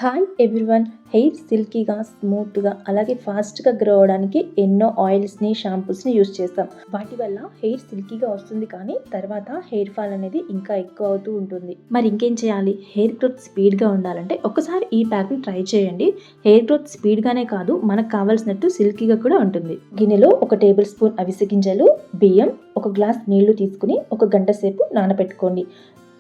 Hi everyone. Hair సిల్కీగా, స్మూత్గా అలాగే ఫాస్ట్గా గ్రో అవడానికి ఎన్నో ఆయిల్స్ని, షాంపూస్ని యూస్ చేస్తాం. వాటి వల్ల హెయిర్ సిల్కీగా వస్తుంది, కానీ తర్వాత హెయిర్ ఫాల్ అనేది ఇంకా ఎక్కువ అవుతూ ఉంటుంది. మరి ఇంకేం చేయాలి? హెయిర్ గ్రోత్ స్పీడ్గా ఉండాలంటే ఒకసారి ఈ ప్యాక్ని ట్రై చేయండి. హెయిర్ గ్రోత్ స్పీడ్గానే కాదు, మనకు కావాల్సినట్టు సిల్కీగా కూడా ఉంటుంది. గిన్నెలో 1 టేబుల్ స్పూన్ అవిసె గింజలు, బియ్యం, 1 గ్లాస్ నీళ్లు తీసుకుని 1 గంట సేపు నానబెట్టుకోండి.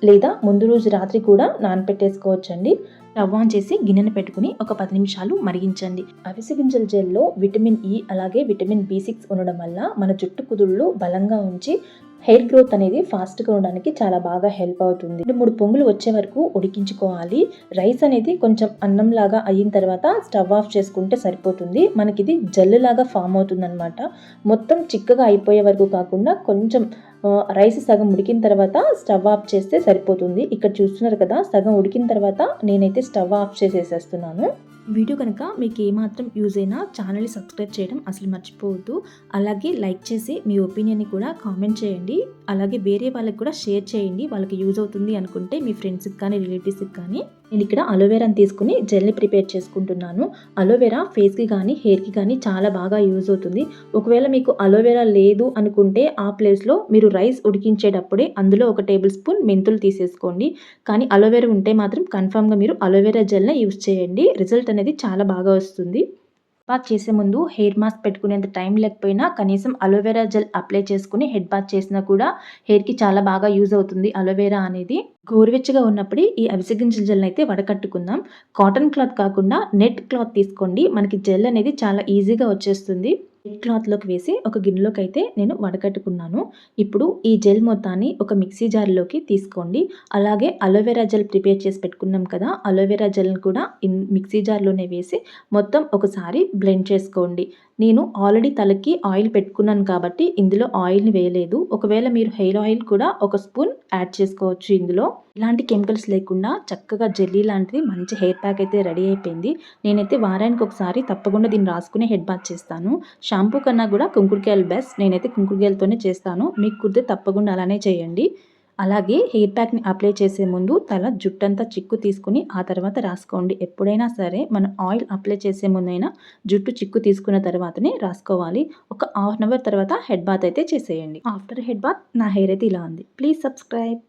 లేదా ముందు రోజు రాత్రి కూడా నానపెట్టేసుకోవచ్చండి. స్టవ్ ఆన్ చేసి గిన్నెను పెట్టుకుని ఒక 10 నిమిషాలు మరిగించండి. అవిసె గింజల జెల్లో విటమిన్ ఇ అలాగే విటమిన్ B6 ఉండడం వల్ల మన జుట్టు కుదుళ్ళు బలంగా ఉంచి హెయిర్ గ్రోత్ అనేది ఫాస్ట్గా ఉండడానికి చాలా బాగా హెల్ప్ అవుతుంది. 3 పొంగులు వచ్చే వరకు ఉడికించుకోవాలి. రైస్ అనేది కొంచెం అన్నంలాగా అయిన తర్వాత స్టవ్ ఆఫ్ చేసుకుంటే సరిపోతుంది. మనకిది జల్లులాగా ఫామ్ అవుతుంది అనమాట. మొత్తం చిక్కగా అయిపోయే వరకు కాకుండా కొంచెం రైస్ సగం ఉడికిన తర్వాత స్టవ్ ఆఫ్ చేస్తే సరిపోతుంది. ఇక్కడ చూస్తున్నారు కదా, సగం ఉడికిన తర్వాత నేనైతే స్టవ్ ఆఫ్ చేసేసేస్తున్నాను. వీడియో కనుక మీకు ఏమాత్రం యూజ్ అయినా ఛానల్ని సబ్స్క్రైబ్ చేయడం అసలు మర్చిపోవద్దు. అలాగే లైక్ చేసి మీ ఒపీనియన్ని కూడా కామెంట్ చేయండి. అలాగే వేరే వాళ్ళకి కూడా షేర్ చేయండి, వాళ్ళకి యూజ్ అవుతుంది అనుకుంటే మీ ఫ్రెండ్స్కి కానీ రిలేటివ్స్కి కానీ. నేను ఇక్కడ అలోవెరాని తీసుకుని జెల్ని ప్రిపేర్ చేసుకుంటున్నాను. అలోవెరా ఫేస్కి కానీ హెయిర్కి కానీ చాలా బాగా యూజ్ అవుతుంది. ఒకవేళ మీకు అలోవెరా లేదు అనుకుంటే ఆ ప్లేస్లో మీరు రైస్ ఉడికించేటప్పుడే అందులో 1 టేబుల్ స్పూన్ మెంతులు తీసేసుకోండి. కానీ అలోవెరా ఉంటే మాత్రం కన్ఫామ్గా మీరు అలోవెరా జెల్నే యూజ్ చేయండి. రిజల్ట్ అనేది చాలా బాగా వస్తుంది. బాత్ చేసే ముందు హెయిర్ మాస్క్ పెట్టుకునేంత టైం లేకపోయినా కనీసం అలోవెరా జెల్ అప్లై చేసుకుని హెడ్ బాత్ చేసినా కూడా హెయిర్కి చాలా బాగా యూజ్ అవుతుంది అలోవెరా అనేది. గోరువెచ్చగా ఉన్నప్పుడే ఈ అవిసె గింజల జెల్ అయితే వడకట్టుకుందాం. కాటన్ క్లాత్ కాకుండా నెట్ క్లాత్ తీసుకోండి. మనకి జెల్ అనేది చాలా ఈజీగా వచ్చేస్తుంది. నెట్ క్లాత్లోకి వేసి ఒక గిన్నెలోకి అయితే నేను వడకట్టుకున్నాను. ఇప్పుడు ఈ జెల్ మొత్తాన్ని ఒక మిక్సీ జార్లోకి తీసుకోండి. అలాగే అలోవెరా జెల్ ప్రిపేర్ చేసి పెట్టుకున్నాం కదా, అలోవెరా జెల్ని కూడా మిక్సీ జార్లోనే వేసి మొత్తం ఒకసారి బ్లెండ్ చేసుకోండి. నేను ఆల్రెడీ తలకి ఆయిల్ పెట్టుకున్నాను కాబట్టి ఇందులో ఆయిల్ని వేయలేదు. ఒకవేళ మీరు హెయిర్ ఆయిల్ కూడా 1 స్పూన్ యాడ్ చేసుకోవచ్చు ఇందులో. ఇలాంటి కెమికల్స్ లేకుండా చక్కగా జెల్లీ లాంటిది మంచి హెయిర్ ప్యాక్ అయితే రెడీ అయిపోయింది. నేనైతే వారానికి ఒకసారి తప్పకుండా దీన్ని రాసుకుని హెడ్ బాత్ చేస్తాను. షాంపూ కన్నా కూడా కుంకుడుకాయలు బెస్ట్. నేనైతే కుంకుడుకాయలతోనే చేస్తాను. మీకు కుదిరితే తప్పకుండా అలానే చేయండి. అలాగే హెయిర్ ప్యాక్ని అప్లై చేసే ముందు తల జుట్టంతా చిక్కు తీసుకుని ఆ తర్వాత రాసుకోండి. ఎప్పుడైనా సరే మనం ఆయిల్ అప్లై చేసే ముందైనా జుట్టు చిక్కు తీసుకున్న తర్వాతనే రాసుకోవాలి. ఒక హాఫ్ అన్ అవర్ తర్వాత హెడ్ బాత్ అయితే చేసేయండి. ఆఫ్టర్ హెడ్ బాత్ నా హెయిర్ అయితే ఇలా ఉంది. Please subscribe.